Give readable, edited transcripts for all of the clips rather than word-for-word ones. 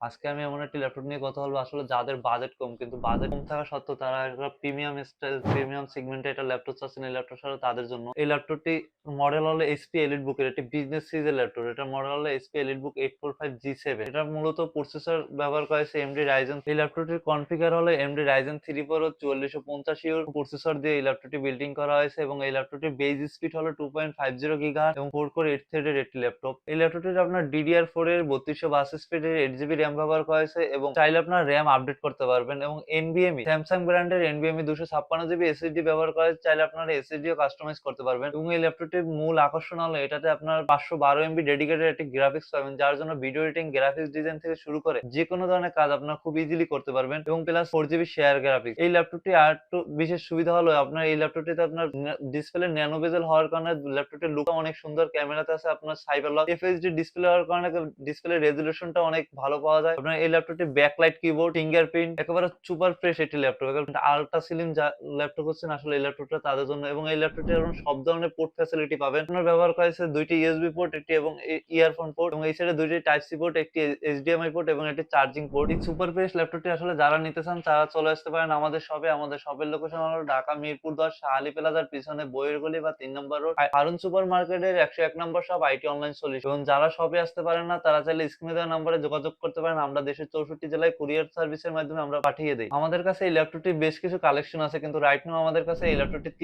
আজকে আমি এমন একটি ল্যাপটপ নিয়ে কথা বলবো আসলে যাদের বাজেট কম, কিন্তু বাজেট কম থাকা সত্ত্বেও তারা একটা প্রিমিয়াম সেগমেন্টে একটা ল্যাপটপ চাচ্ছেন। এই ল্যাপটপ ছাড়া তাদের জন্য এই ল্যাপটপটি মডেল হলো এইচপি এলিটবুক এর একটি বিজনেস সিরিজের ল্যাপটপ। এটা মডেল হলো এইচপি এলিটবুক 845G7। এটা মূলত প্রসেসর ব্যবহার করেছে এমডি রাইজেন। এই ল্যাপটপটির কনফিগার হলো এমডি রাইজেন 3 প্রো 4450 প্রসেসর দিয়ে এই ল্যাপটপটি বিল্ডিং করা হয়েছে এবং এই ল্যাপটপটির বেজ স্পিড হলো 2.50 গিগাহার্টজ এবং 4 কোর 8 থ্রেডের একটি ল্যাপটপ। এই ল্যাপটপটির আপনার DDR4 এর 3262 স্পিডের 8GB RAM ব্যবহার করা হয়েছে এবং চাইলে আপনার RAM আপডেট করতে পারবেন এবং NVMe স্যামসাং ব্র্যান্ডের NVMe 256GB SSD ব্যবহার করে চাইলে আপনারা SSD ও কাস্টমাইজ করতে পারবেন এবং এই ল্যাপটপটির মূল আকর্ষণ হলো এটাতে আপনার 512 MB ডেডিকেটেড একটি গ্রাফিক্স পাবেন, যার জন্য ভিডিও এডিটিং, গ্রাফিক্স ডিজাইন থেকে শুরু করে যে কোনো ধরনের কাজ আপনারা খুব ইজিলি করতে পারবেন এবং প্লাস 4GB শেয়ার গ্রাফিক্স। এই ল্যাপটপটি আর একটু বিশেষ সুবিধা হলো আপনার এই ল্যাপটপটিতে আপনার ডিসপ্লে ন্যানো বেজেল হওয়ার কারণে ল্যাপটপটির লুক অনেক সুন্দর। ক্যামেরাতে আছে আপনার সাইবারলক FHD ডিসপ্লে হওয়ার কারণে ডিসপ্লে রেজোলিউশনটা অনেক ভালো পাওয়া যায়। আপনার এই ল্যাপটপটি ব্যাকলাইট কিবোর্ড, ফিঙ্গারপ্রিন্ট একেবারে সুপার ফ্রেশ একটি ল্যাপটপ। আল্ট্রা স্লিম যা ল্যাপটপ হচ্ছেন আসলে এই ল্যাপটপটা তাদের জন্য এবং এই ল্যাপটপটি এখন সব ধরনের পোর্ট ফ্যাসিলিটি পাবেন। আপনার ব্যবহার করেছে দুইটি ইউএসবি পোর্ট, একটি এবং ইয়ারফোন পোর্ট এবং এই সাইডে দুইটি টাইপ সি পোর্ট, একটি HDMI পোর্ট এবং একটি চার্জিং পোর্ট। এই সুপার ফ্রেশ ল্যাপটপটি আসলে যারা নিতে চান তারা চলে আসতে পারেন আমাদের শপে। আমাদের শপের লোকেশন হলো ঢাকা মিরপুর 10 শাহালি প্লাজার পিছনে বইয়ের গলি বা 3 নম্বর রোড, হারুন সুপার মার্কেটের 101 নম্বর শপ আইটি অনলাইন সলিউশন। এবং যারা শপে আসতে পারেন না তারা চাইলে স্ক্রিনে দেওয়া নম্বরে যোগাযোগ করতে পারেন। আমরা দেশের 64 জেলায় কুরিয়ার সার্ভিসের মাধ্যমে আমরা পাঠিয়ে দেই। আমাদের কাছে এই ল্যাপটপটির বেশ কিছু কালেকশন আছে, কিন্তু রাইট নাও আমাদের কাছে এই ল্যাপটপটির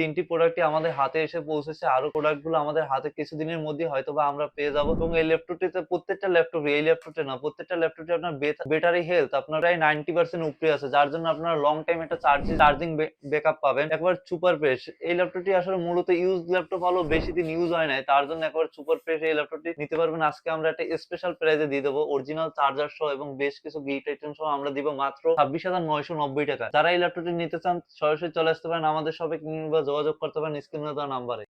তিনটি প্রোডাক্টই আমাদের হাতে এসে পৌঁছেছে। আরো প্রোডাক্ট গুলো আমাদের হাতে কিছুদিনের মধ্যে হয়তোবা আমরা পেয়ে যাবো এবং এই ল্যাপটপটিতে প্রত্যেকটা ল্যাপটপ, এই ল্যাপটপে না প্রত্যেকটা ল্যাপটপে আপনার ব্যাটারি হেলথ আপনার প্রায় 90% উপরে আছে, যার জন্য আপনারা লং টাইম একটা চার্জিং ব্যাকআপ পাবেন। একবার সুপার ফ্রেশ এই ল্যাপটপটি আসলে মূলত ইউজ ল্যাপটপ হলো, বেশি দিন ইউজ হয় নাই, তার জন্য একবার সুপার ফ্রেশ এই ল্যাপটপটি নিতে পারবেন। আজকে আমরা একটা স্পেশাল প্রাইজে দিয়ে দেবো, অরিজিনাল চার্জার সহ এবং বেশ কিছু গিফট আইটেম সহ আমরা দিব মাত্র 26,990 টাকা। যারা এই ল্যাপটপটি নিতে চান সরাসরি চলে আসতে পারেন আমাদের শপে কিংবা যোগাযোগ করতে পারেন স্ক্রিনে দেওয়া নাম্বারে।